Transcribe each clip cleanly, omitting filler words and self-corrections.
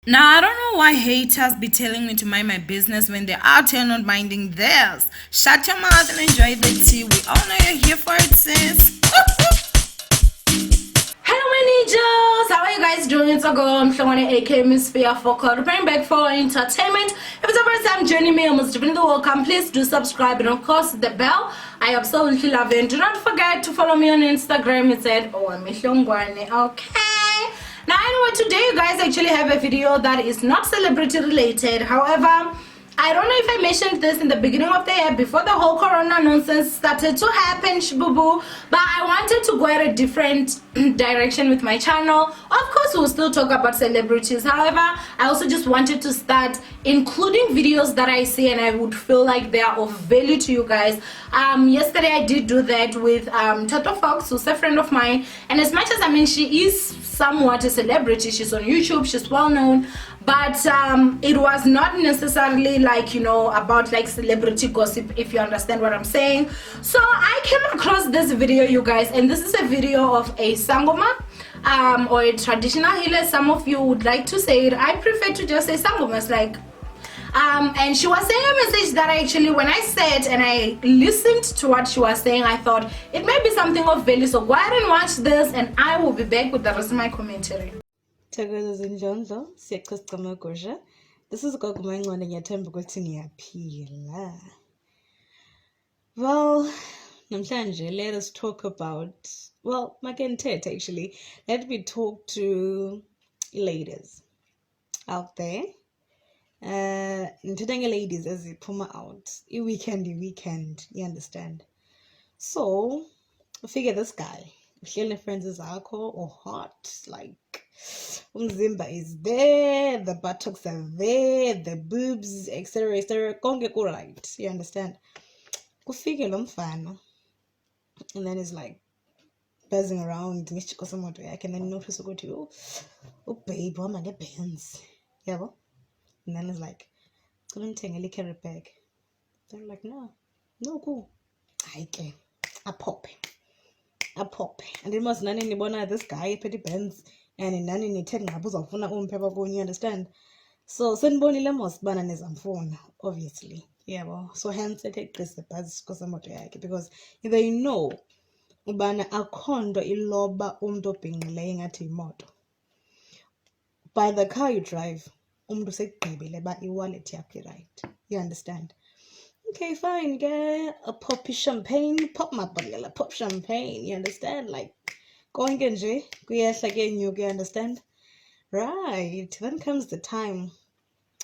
Now, I don't know why haters be telling me to mind my business when they're out here not minding theirs. Shut your mouth and enjoy the tea. We all know you're here for it, sis. Hello my ninjas, how are you guys doing? It's Sangoma, Sangoma aka Miss Fear for Code. Bring back for entertainment. If it's the first time joining me, I'm most definitely welcome. Please do subscribe and of course the bell. I absolutely love it. And do not forget to follow me on Instagram. It's at Owamishongwane. Okay. Now anyway, today you guys actually have a video that is not celebrity related. However, I don't know if I mentioned this in the beginning of the year before the whole corona nonsense started to happen, shbubu, but I wanted to go at a different direction with my channel. Of course, we'll still talk about celebrities. However, I also just wanted to start including videos that I see and I would feel like they are of value to you guys. Yesterday I did do that with Toto Fox, who's a friend of mine, and as much as I mean she is somewhat a celebrity, she's on YouTube, she's well known, but it was not necessarily like, you know, about like celebrity gossip, if you understand what I'm saying. So I came across this video, you guys, and this is a video of a Sangoma, or a traditional healer. Some of you would like to say it. I prefer to just say Sangomas, like and she was saying a message that actually, when I sat and I listened to what she was saying, I thought it may be something of value. So go ahead and watch this and I will be back with the rest of my commentary. Thokoza siyachicama gosha. This is Goguma Ngwane ngiyathemba ukuthi niyaphila. Well, namhlanje let us talk about, well, makenthethe actually. Let me talk to ladies out there. Ngithetha ladies eziphuma out. I-weekend, you understand? So, figure this guy. Uhleli friends zakho or hot, like umzimba is there, the buttocks are there, the boobs, etc, etc, konke ku right, you understand? Kufike lo mfana and then it's like buzzing around ngishiko semoto yakhe, and then notice ukuthi babe wama ngeBenz, yabo, and then it's like cela ngithengele i-carry bag. They're like, no cool, hayi ke aphope, and it must nani nibona this guy ephethe iBenz and nani nithe ngqaba uzawufuna umphepha kuni, you understand? So senibonile mos bana nizamfuna, obviously, yabo. So hence ethe qise bhazi kosemoto yakhe, because they know ubana akho nto iloba umntu obhinqileyo engathi yimoto. By the car you drive, umntu sekugqibile ba i-wallet yakho right, you understand? Okay, fine, girl. A pop champagne, pop my bottle, pop champagne, you understand? Like, going nje, kuyehla kenyuka, you understand? Right, then comes the time.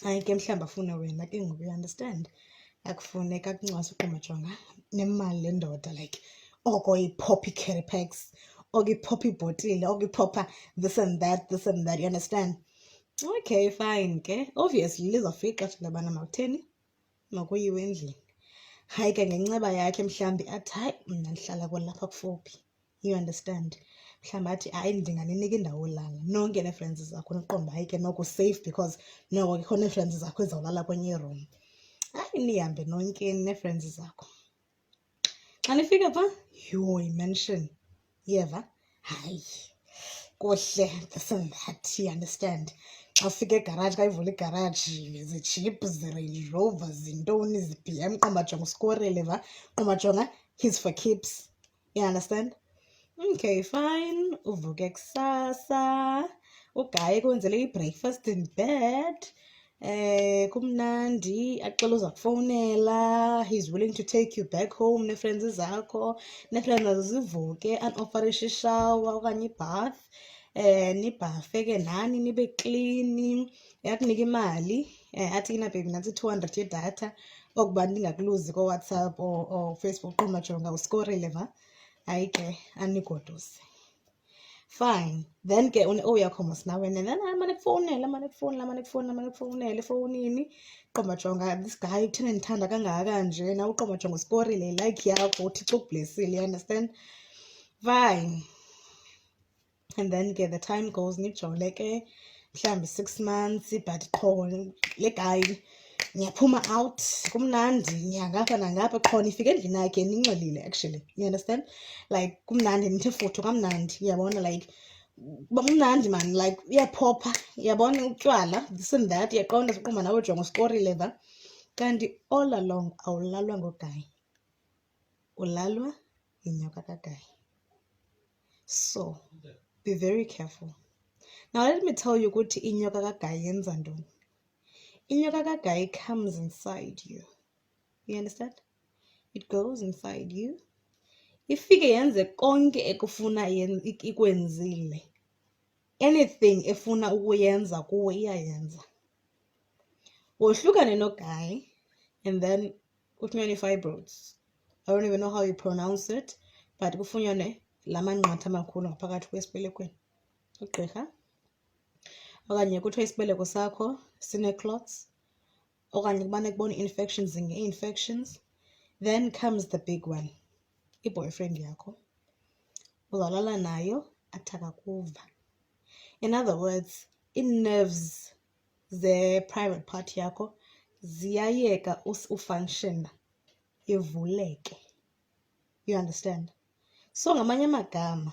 I ke mhlamba afuna wena ke ngoku, you understand? Akufuneka akuncwasa ukumajonga nemali lendoda, like, oko i-pop i-carry packs, oko i-pop ibhotile, oko i-popper this and that, you understand? Okay, fine, ke. Obviously, lizawufika ixesha labana makutheni, makuyiwe endlini. Hayi ke ngenceba yakhe mhlambi athi hayi mna ndihlala kwalapha kufuphi, you understand? Mhlawumbi athi hayi ndinganinika indawo olala nonke nee-friends zakho, niqonda hayi ke noko safe because noko kukho nee-friends zakho ezawulala kwenye iroom. Hayi nihambe nonke nee-friends zakho. Xa nifika pha, yho imention, yeva, hayi kuhle, this and that, you understand? Xa ufika egaraji, xa ivula igaraji, zijeep, zi-Range Rover, zintoni, zi-BM, qomajonga usikorile va, qomajonga he's for keeps, you understand? Okay, fine, uvuke kusasa, ugaye kwenzele i-breakfast in bed, kumnandi, axela uza kufowunela, he's willing to take you back home nee-friends zakho, nee-friends zazo zivuke anofarishe ishawa okanye ibath, nibhafe ke nani nibe clean, yakunika imali, athi na baby nansi 200 yedatha okuba ndingakuluzi ko-WhatsApp or Facebook, qomajonga usikorile va, hayi ke anigoduse. Fine, then ke yakho mos nawe, and then mane kufonela efowunini, qomajonga this guy uthena ndithanda kangaka nje, nawe uqomajonga usikorile like yakho, uThixo ukublessile, you understand? Fine. And then ke the time goes, nijole ke mhlawumbi 6 months, but qho le guy niyaphuma out, kumnandi, niyangapha nangapha, qho nifika endlini yakhe ninxelile actually, you understand? Like kumnandi, nithe futhu kamnandi, uyabona, like Mnandi man, like iyaphopa, yabona utywala, this and that, yaqonda siqumba nawe jonga usikorile that. Kanti all along awulalwa ngogayi, ulalwa yinyoka kagayi. So be very careful. Now let me tell you ukuthi inyoka kagayi yenza ntoni. Inyoka kagayi comes inside you. You understand? It goes inside you. Ifike yenze konke ekufuna ikwenzile. Anything efuna ukuyenza kuwe iyayenza. Wohlukane nogayi and then kufunyanwe fibroids. I don't even know how you pronounce it, but kufunyanwe lamanqatha amakhulu ngaphakathi kwesibelekweni. Ugqirha okanye kuthiwa isibeleko sakho sine-clots okanye kubane kubona infections nge-infections. Then comes the big one, i-boyfriend yakho. Uzalala nayo atakakuva. In other words, i-nerves ze-private part yakho ziyayeka ufunction ivuleke. You understand? So ngamanye amagama,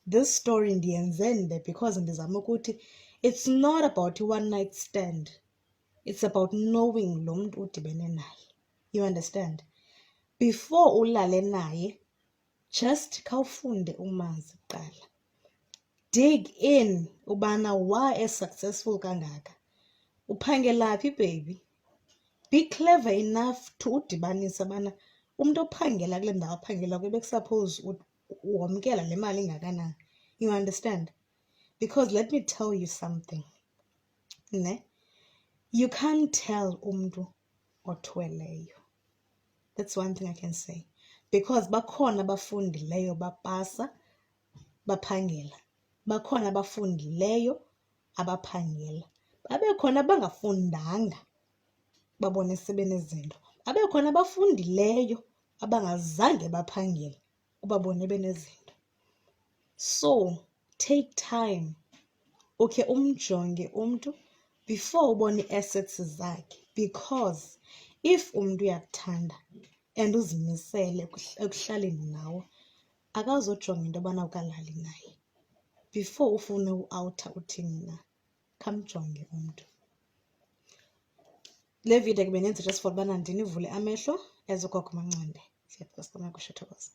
this story ndiyenze because ndizama ukuthi it's not about a one night stand. It's about knowing lo muntu udibene naye. You understand? Before ulale naye, just khawufunde umazi kuqala. Dig in ubana why is successful kangaka. Uphangelaphi baby? Be clever enough to udibanisa bana umuntu ophangela kule ndawo aphangela kuyo bekusuppose uwamkela le mali ngakanani. You understand? Because let me tell you something. Ne? You can't tell umuntu othweleyo. That's one thing I can say. Because bakhona abafundileyo bapasa baphangela. Bakhona abafundileyo abaphangela. Babekhona abangafundanga babone sebenezinto. Babekhona abafundileyo abangazange baphangela ubabone benezinto. So take time. Okay, umjonge umuntu before ubone assets zakhe, because if umuntu uyakuthanda and uzimisele ekuhlaleni nawo akazojonga into yobana ukalali naye. Before ufune u-outa uthini na, khamjonge umuntu. Le video ke benenze just for bana ndinivule amehlo as ugogo Mancande. Siyaphosta makushethokoza.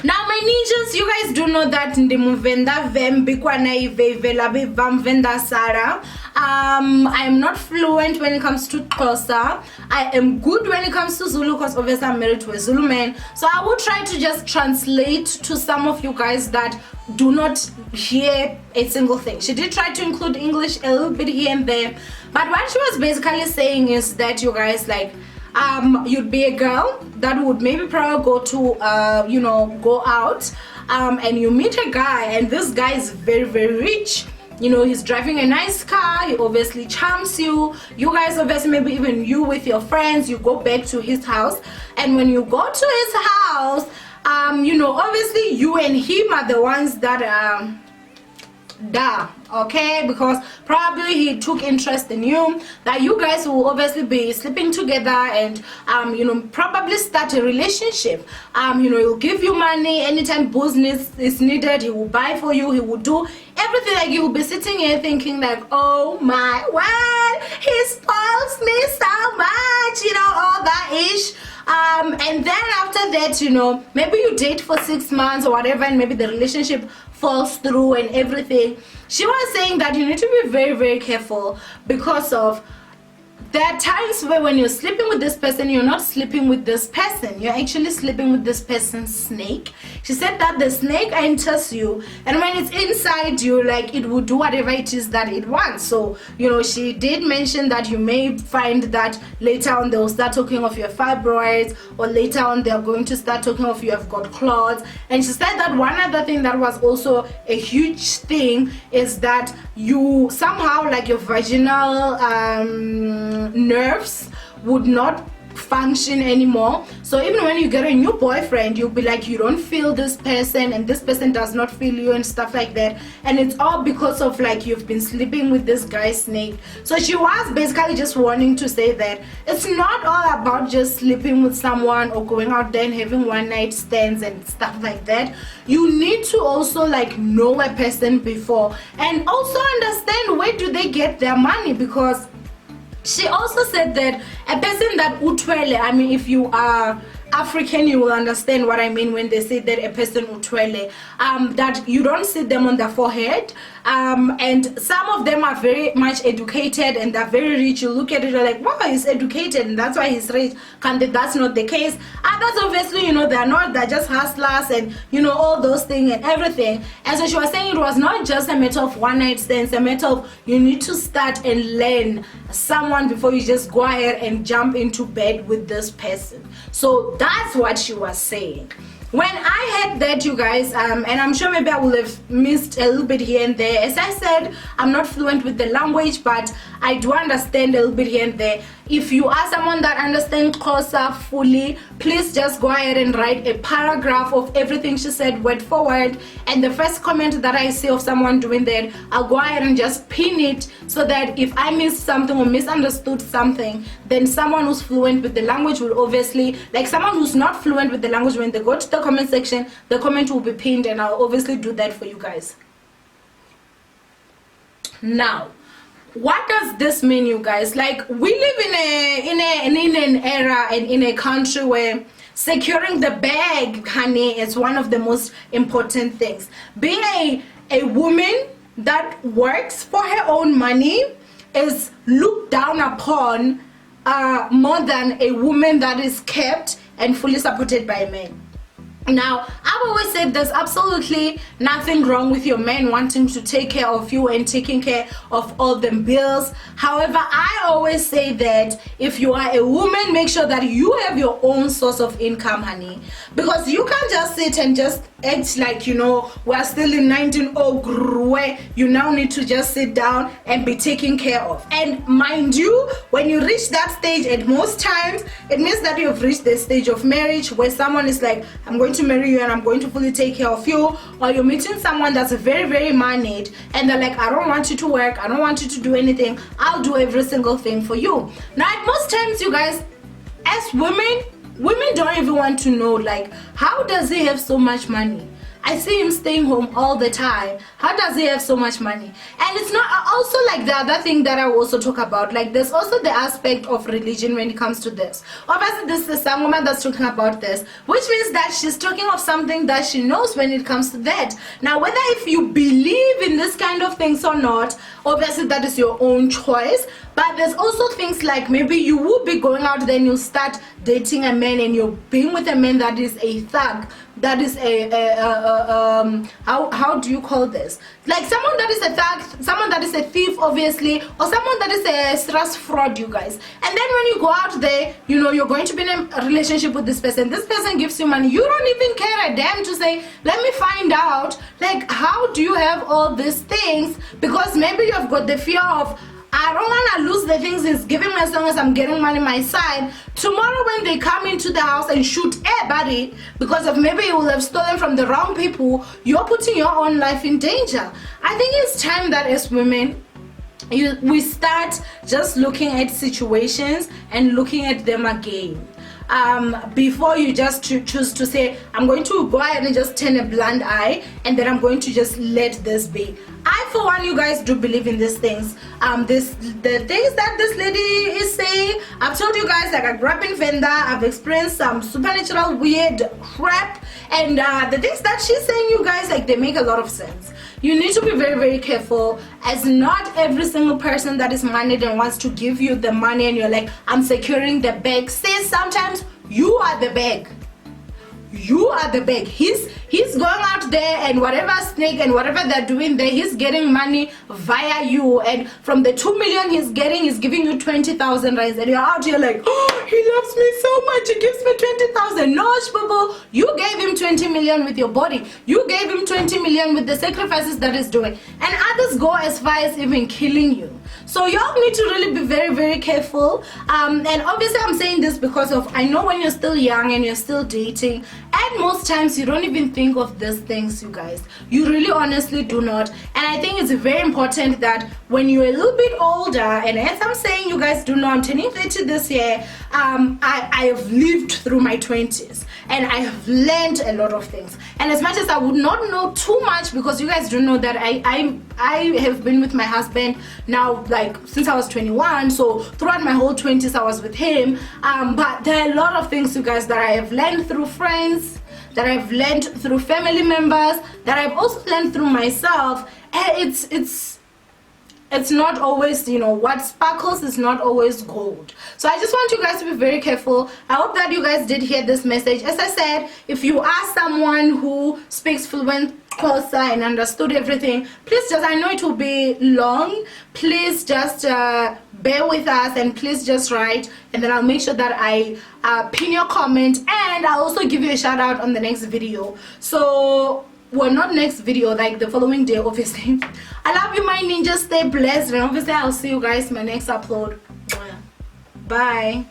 Now my ninjas, you guys do know that ndimuvenda vembi kwana ivevela bivamvenda Sara. I am not fluent when it comes to Xhosa. I am good when it comes to Zulu because obviously I'm married to a Zulu man. So I will try to just translate to some of you guys that do not hear a single thing. She did try to include English a little bit here and there. But what she was basically saying is that you guys like you'd be a girl that would maybe probably go to go out and you meet a guy and this guy is very, very rich. You know, he's driving a nice car, he obviously charms you. You guys obviously, maybe even you with your friends, you go back to his house. And when you go to his house, obviously you and him are the ones that okay, because probably he took interest in you, that you guys will obviously be sleeping together and probably start a relationship. He'll give you money anytime business is needed, he will buy for you, he will do everything. Like you will be sitting here thinking like, oh my word, he spoils me so much, all that ish. And then after that, maybe you date for 6 months or whatever, and maybe the relationship falls through and everything. She was saying that you need to be very, very careful because of there are times where when you're sleeping with this person, you're not sleeping with this person, you're actually sleeping with this person's snake. She said that the snake enters you, and when it's inside you, like it will do whatever it is that it wants. So she did mention that you may find that later on they'll start talking of your fibroids, or later on they're going to start talking of you have got clots. And she said that one other thing that was also a huge thing is that you somehow, like your vaginal nerves would not function anymore. So even when you get a new boyfriend, you'll be like, you don't feel this person and this person does not feel you and stuff like that, and it's all because of like you've been sleeping with this guy snake. So she was basically just wanting to say that it's not all about just sleeping with someone or going out there and having one night stands and stuff like that. You need to also like know a person before, and also understand where do they get their money, because she also said that a person that utwele, I mean, if you are African, you will understand what I mean when they say that a person utwele, that you don't see them on the forehead, and some of them are very much educated and they're very rich. You look at it, you're like, wow, he's educated and that's why he's rich. That's not the case. Others, obviously, you know, they're not, they're just hustlers and, you know, all those things and everything. And so she was saying it was not just a matter of one night stands, a matter of you need to start and learn someone before you just go ahead and jump into bed with this person. So that's what she was saying. When I heard that, you guys, and I'm sure maybe I will have missed a little bit here and there. As I said, I'm not fluent with the language, but I do understand a little bit here and there. If you are someone that understands Xhosa fully, please just go ahead and write a paragraph of everything she said word for word. And the first comment that I see of someone doing that, I'll go ahead and just pin it, so that if I missed something or misunderstood something, then someone who's fluent with the language will obviously, like someone who's not fluent with the language, when they go to the comment section, the comment will be pinned, and I'll obviously do that for you guys. Now, what does this mean, you guys? Like, we live in an era and in a country where securing the bag, honey, is one of the most important things. Being a woman that works for her own money is looked down upon more than a woman that is kept and fully supported by men. Now, I've always said there's absolutely nothing wrong with your man wanting to take care of you and taking care of all the bills. However, I always say that if you are a woman, make sure that you have your own source of income, honey. Because you can't just sit and just act like, you know, we're still in 1900, where you now need to just sit down and be taken care of. And mind you, when you reach that stage, at most times, it means that you've reached the stage of marriage where someone is like, I'm going to marry you and I'm going to fully take care of you. Or you're meeting someone that's very, very moneyed and they're like, I don't want you to work, I don't want you to do anything, I'll do every single thing for you. Now, at most times, you guys, as women don't even want to know, like, how does he have so much money? I see him staying home all the time. How does he have so much money? And it's not also like the other thing that I also talk about. Like, there's also the aspect of religion when it comes to this. Obviously, this is Sangoma that's talking about this, which means that she's talking of something that she knows when it comes to that. Now, whether if you believe in this kind of things or not, obviously that is your own choice. But there's also things like maybe you will be going out there and you start dating a man and you're being with a man that is a thug, that is how do you call this? Like someone that is a thug, someone that is a thief, obviously, or someone that is a stress fraud, you guys. And then when you go out there, you know, you're going to be in a relationship with this person. This person gives you money. You don't even care a damn to say, let me find out, like, how do you have all these things? Because maybe you've got the fear of, I don't want to lose the things he's giving me as long as I'm getting money my side. Tomorrow when they come into the house and shoot everybody because of maybe you will have stolen from the wrong people, you're putting your own life in danger. I think it's time that as women, we start just looking at situations and looking at them again. Before you just choose to say, I'm going to go ahead and just turn a blind eye and then I'm going to just let this be. I, for one, you guys do believe in these things. The things that this lady is saying, I've told you guys, like, I grew up in Venda, I've experienced some supernatural weird crap, and the things that she's saying, you guys, like, they make a lot of sense. You need to be very, very careful, as not every single person that is moneyed and wants to give you the money and you're like, I'm securing the bag. Say sometimes you are the bag. You are the bag. He's going out there and whatever snake and whatever they're doing there, he's getting money via you, and from the 2 million he's getting, he's giving you 20,000 rands, and you're out here like, oh, he loves me so much, he gives me 20,000. No, shbabo, you gave him 20 million with your body, you gave him 20 million with the sacrifices that he's doing, and others go as far as even killing you. So y'all need to really be very, very careful. And obviously I'm saying this because of, I know when you're still young and you're still dating, and most times you don't even think of these things, you guys. You really honestly do not. And I think it's very important that when you're a little bit older, and as I'm saying, you guys do know, I'm turning 30 this year. I have lived through my 20s and I have learned a lot of things. And as much as I would not know too much, because you guys do know that I have been with my husband now like since I was 21, so throughout my whole 20s I was with him. But there are a lot of things, you guys, that I have learned through friends, that I've learned through family members, that I've also learned through myself. And it's not always, you know, what sparkles is not always gold. So I just want you guys to be very careful. I hope that you guys did hear this message. As I said, if you are someone who speaks fluent Xhosa and understood everything, please just, I know it will be long, please just bear with us and please just write, and then I'll make sure that I pin your comment, and I'll also give you a shout out on the next video. So, well, not next video, like the following day, obviously. I love you, my ninjas. Stay blessed, and obviously I'll see you guys in my next upload. Bye.